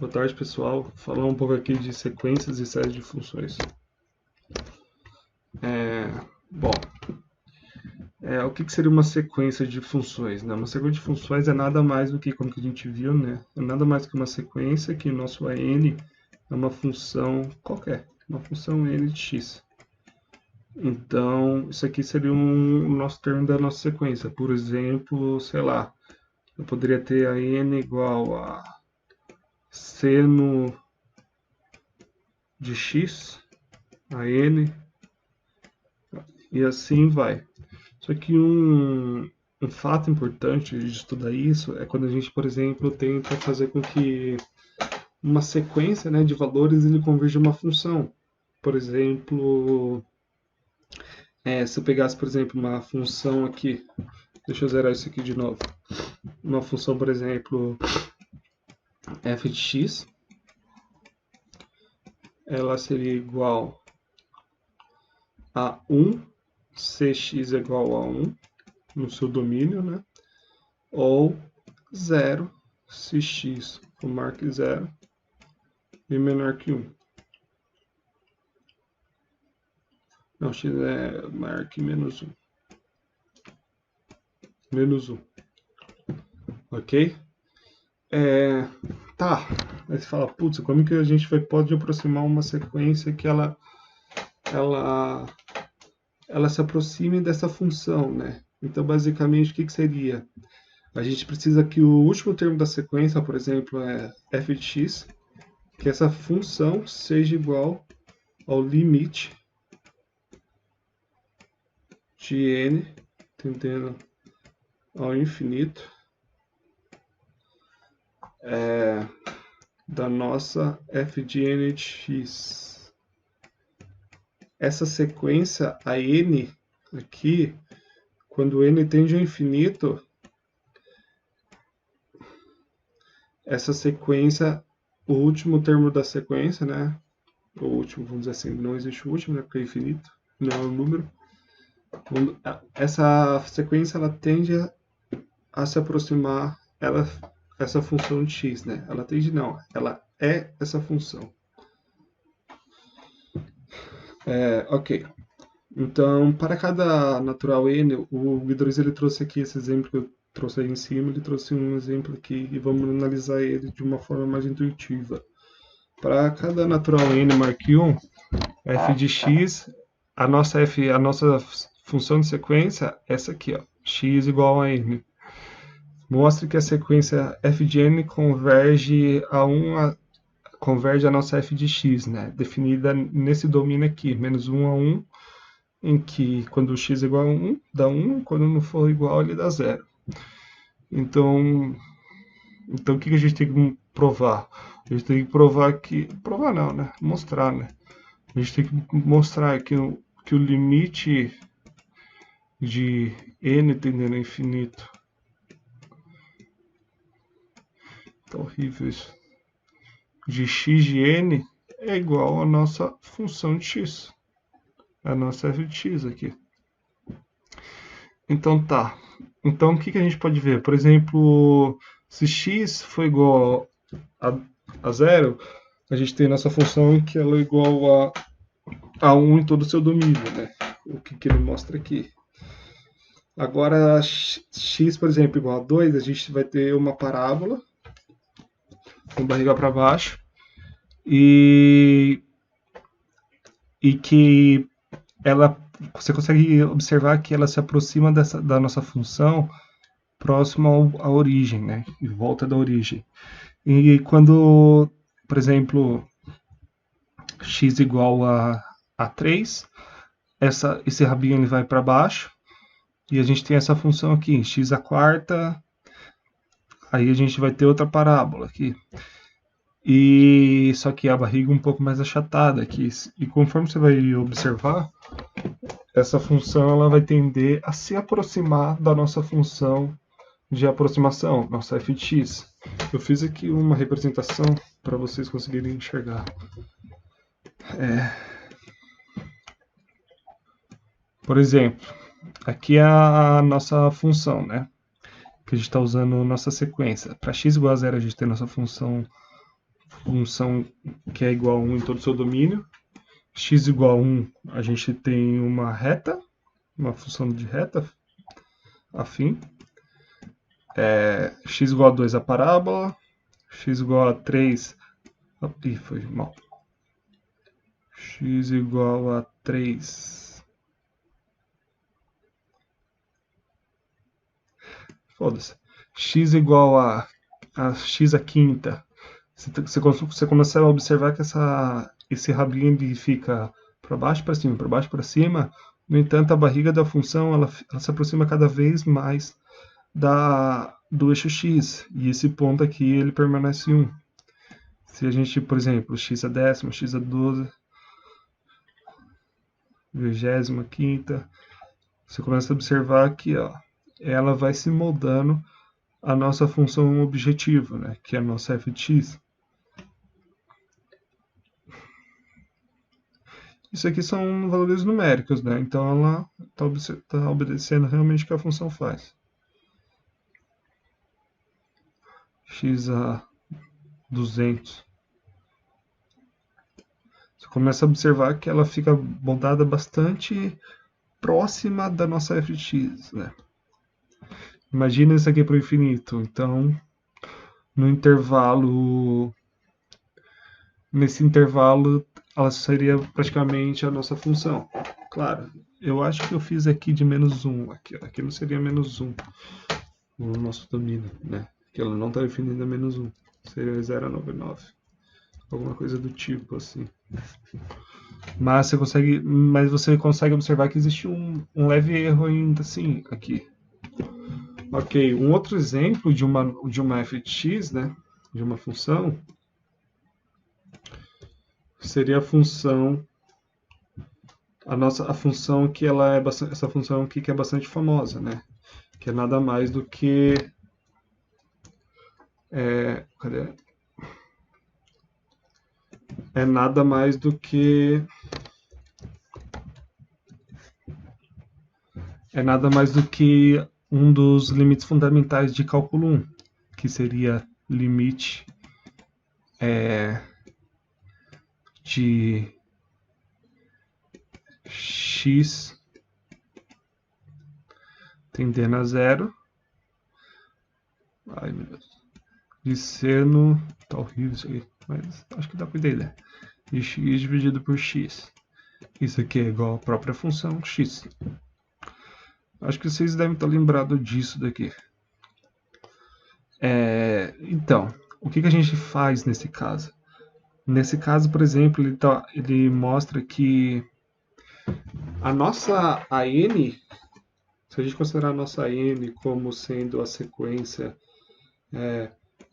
Boa tarde, pessoal. Falar um pouco aqui de sequências e séries de funções. Bom, o que seria uma sequência de funções, né? Uma sequência de funções é nada mais do que, como que a gente viu, né? É nada mais que uma sequência que o nosso n é uma função qualquer, uma função n de x. Então, isso aqui seria o nosso termo da nossa sequência. Por exemplo, sei lá, eu poderia ter a n igual a seno de x, a n, e assim vai. Só que um fato importante de estudar isso é quando a gente, por exemplo, tenta fazer com que uma sequência, né, de valores ele converja uma função. Por exemplo, se eu pegasse, por exemplo, uma função aqui, deixa eu zerar isso aqui de novo. Uma função, por exemplo, f de x, ela seria igual a 1, cx é igual a 1, no seu domínio, né? Ou 0, se x for maior que 0 e menor que 1. Não, x é maior que menos 1. Menos 1. Ok? Tá. Aí você fala, putz, como que a gente pode aproximar uma sequência que ela se aproxime dessa função, né? Então, basicamente, o que seria? A gente precisa que o último termo da sequência, por exemplo, é f de x, que essa função seja igual ao limite de n tendendo ao infinito da nossa f de n de x. Essa sequência, a n aqui, quando n tende ao infinito, essa sequência, o último termo da sequência, né? O último, vamos dizer assim, não existe o último, né? Porque é infinito, não é um número. Essa sequência, ela tende a se aproximar, essa função de x, né? Ela tende não, ela é essa função. Ok. Então, para cada natural n, o Guidoriz ele trouxe aqui esse exemplo que eu trouxe aí em cima, ele trouxe um exemplo aqui e vamos analisar ele de uma forma mais intuitiva. Para cada natural n maior que 1, f de x, a nossa função de sequência é essa aqui, ó, x igual a n. Mostra que a sequência f de n converge a nossa f de x, né? Definida nesse domínio aqui, menos 1 a 1, em que quando x é igual a 1, dá 1, quando não for igual, ele dá 0. Então o que a gente tem que provar? A gente tem que provar que... Provar não, né? Mostrar, né? A gente tem que mostrar que o limite de n tendendo a infinito... Tá horrível isso. De x de n é igual à nossa função de x. A nossa f de x aqui. Então tá. Então o que a gente pode ver? Por exemplo, se x for igual a 0, a gente tem nossa função que ela é igual a 1 em todo o seu domínio, né? O que ele mostra aqui. Agora, x, por exemplo, igual a 2, a gente vai ter uma parábola com barriga para baixo e que você consegue observar que ela se aproxima da nossa função próximo à origem, né? Em volta da origem. E quando, por exemplo, x igual a 3, esse rabinho ele vai para baixo e a gente tem essa função aqui, x a quarta, aí a gente vai ter outra parábola aqui. E só que a barriga um pouco mais achatada aqui. E conforme você vai observar, essa função ela vai tender a se aproximar da nossa função de aproximação, nossa f de x. Eu fiz aqui uma representação para vocês conseguirem enxergar. Por exemplo, aqui é a nossa função, né? Que a gente está usando nossa sequência. Para x igual a 0, a gente tem nossa função função que é igual a 1 em todo o seu domínio. X igual a 1, a gente tem uma reta, uma função de reta afim. X igual a 2 a parábola, x igual a 3... Ih, foi mal. X igual a 3... Foda-se. X igual a x a quinta. Você começa a observar que esse rabinho ele fica para baixo para cima, para baixo para cima. No entanto, a barriga da função ela se aproxima cada vez mais do eixo x. E esse ponto aqui ele permanece 1. Se a gente, por exemplo, x a décima, x a 12, vigésima, quinta, você começa a observar que ó, ela vai se moldando a nossa função objetiva, né, que é a nossa f de x. Isso aqui são valores numéricos, né? Então ela está obedecendo realmente o que a função faz. X a 200. Você começa a observar que ela fica moldada bastante próxima da nossa f de x, né? Imagina isso aqui para o infinito. Então, nesse intervalo, ela seria praticamente a nossa função. Claro, eu acho que eu fiz aqui de menos 1. Aqui não seria menos 1 no nosso domínio, né? Que ela não está definida a menos 1. Seria 0,99. Alguma coisa do tipo, assim. Mas você consegue observar que existe um leve erro ainda assim aqui. Ok, um outro exemplo de uma f de x, né? De uma função, seria a função a função que ela é bastante, essa função aqui que é bastante famosa, né? Que é nada mais do que cadê? É nada mais do que um dos limites fundamentais de cálculo 1, que seria limite de x tendendo a zero. Ai, meu Deus. De seno. Tá horrível isso aqui, mas acho que dá pra entender. De x dividido por x. Isso aqui é igual à própria função x. Acho que vocês devem estar lembrados disso daqui. Então, o que a gente faz nesse caso? Nesse caso, por exemplo, ele mostra que a nossa AN, se a gente considerar a nossa AN como sendo a sequência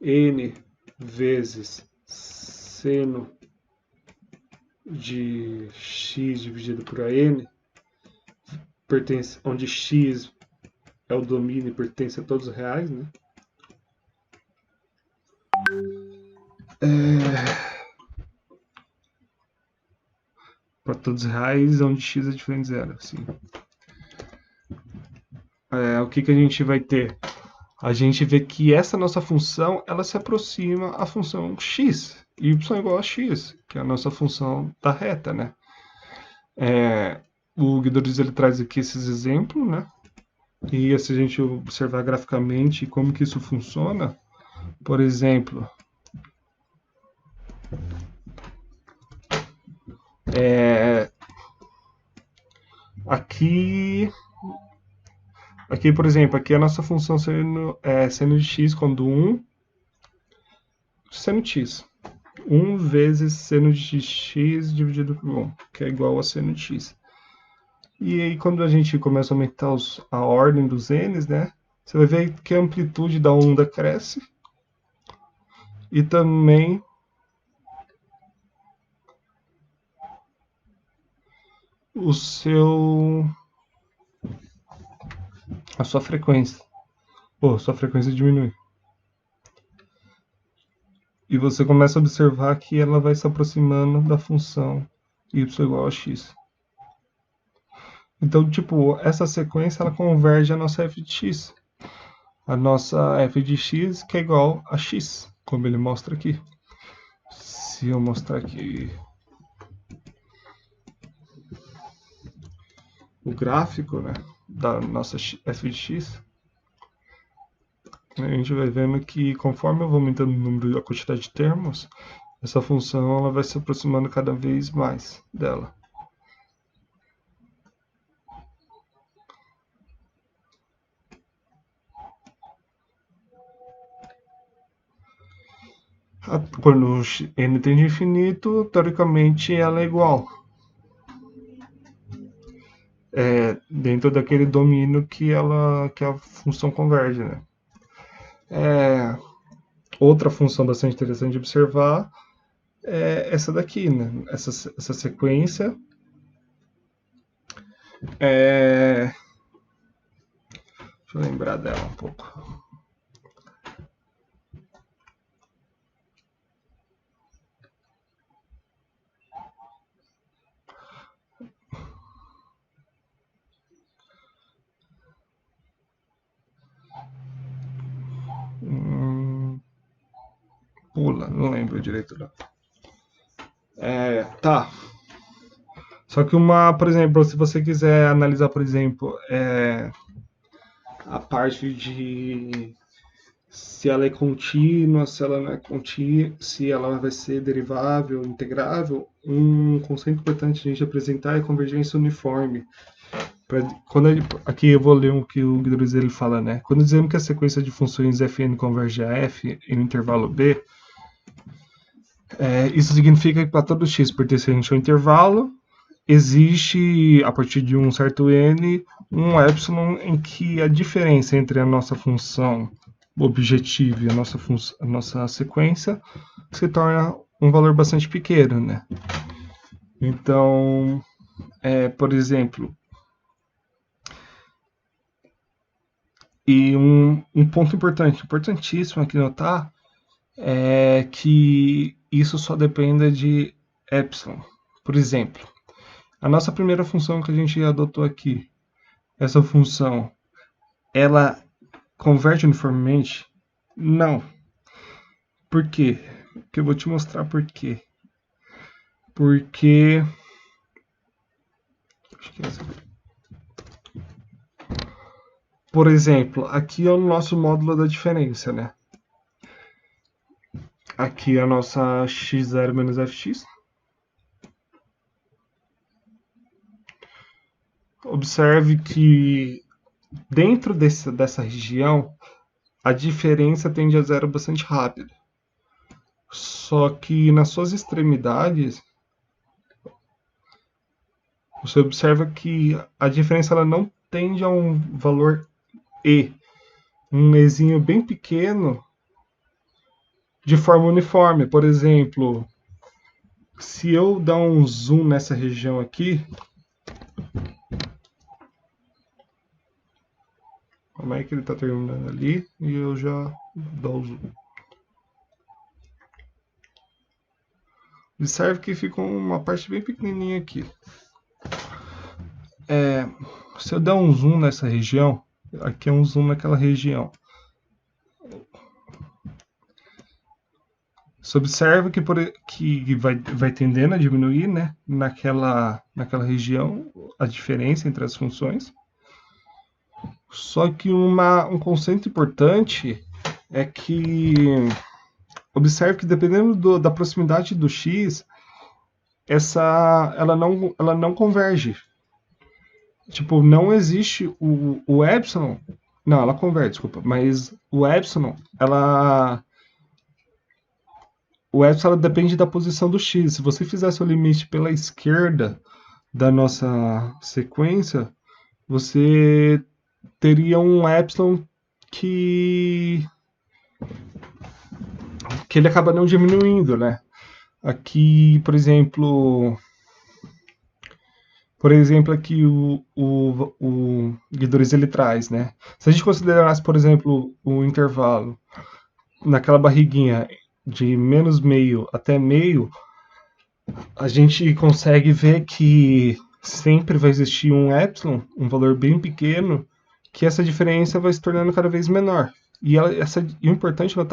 n vezes seno de x dividido por AN, onde x é o domínio e pertence a todos os reais, né? Para todos os reais, onde x é diferente de zero. Assim. O que a gente vai ter? A gente vê que essa nossa função, ela se aproxima à função x. Y igual a x, que é a nossa função da reta, né? O Guidoriz, ele traz aqui esses exemplos, né? E se a gente observar graficamente como que isso funciona, por exemplo, aqui, por exemplo, aqui a nossa função seno de x quando 1, seno de x. 1 vezes seno de x dividido por 1, que é igual a seno de x. E aí, quando a gente começa a aumentar a ordem dos n's, né, você vai ver que a amplitude da onda cresce e também a sua frequência. Sua frequência diminui. E você começa a observar que ela vai se aproximando da função y igual a x. Então, tipo, essa sequência ela converge a nossa f de x. A nossa f de x que é igual a x, como ele mostra aqui. Se eu mostrar aqui o gráfico, né, da nossa f de x, a gente vai vendo que conforme eu vou aumentando o número, a quantidade de termos, essa função ela vai se aproximando cada vez mais dela. Quando n tende a infinito, teoricamente ela é igual. Dentro daquele domínio que a função converge, né? Outra função bastante interessante de observar é essa daqui, né? Essa sequência. Deixa eu lembrar dela um pouco. Pula, não lembro direito não. Tá. Só que por exemplo, se você quiser analisar, por exemplo, a parte de se ela é contínua, se ela não é contínua, se ela vai ser derivável, integrável, um conceito importante a gente apresentar é convergência uniforme. Aqui eu vou ler o que o Guidruz ele fala, né? Quando dizemos que a sequência de funções fn converge a f em um intervalo b, isso significa que para todo x pertencente ao intervalo, existe, a partir de um certo n, um epsilon em que a diferença entre a nossa função objetivo e a nossa sequência se torna um valor bastante pequeno, né? Então, por exemplo, e um ponto importantíssimo aqui notar, é que isso só depende de epsilon. Por exemplo, a nossa primeira função que a gente adotou aqui, essa função, ela converge uniformemente? Não. Por quê? Porque eu vou te mostrar por quê. Porque... Por exemplo, aqui é o nosso módulo da diferença, né? Aqui é a nossa x0 menos fx. Observe que dentro dessa região, a diferença tende a zero bastante rápido. Só que nas suas extremidades, você observa que a diferença ela não tende a um valor e, um ezinho bem pequeno, de forma uniforme. Por exemplo, se eu dar um zoom nessa região aqui, como é que ele está terminando ali e eu já dou o zoom. Observe que ficou uma parte bem pequenininha aqui. Se eu der um zoom nessa região, aqui é um zoom naquela região. Você observa que vai tendendo a diminuir, né, naquela região, a diferença entre as funções. Só que um conceito importante é que observe que dependendo da proximidade do x, ela não converge. Tipo, não existe o epsilon. Não, ela converge, desculpa. Mas o epsilon, o epsilon depende da posição do x. Se você fizesse o limite pela esquerda da nossa sequência, você teria um epsilon que ele acaba não diminuindo, né? Aqui, por exemplo, aqui o Guidruz ele traz, né? Se a gente considerasse, por exemplo, o intervalo naquela barriguinha de menos meio até meio, a gente consegue ver que sempre vai existir um epsilon, um valor bem pequeno, que essa diferença vai se tornando cada vez menor. E o importante é notar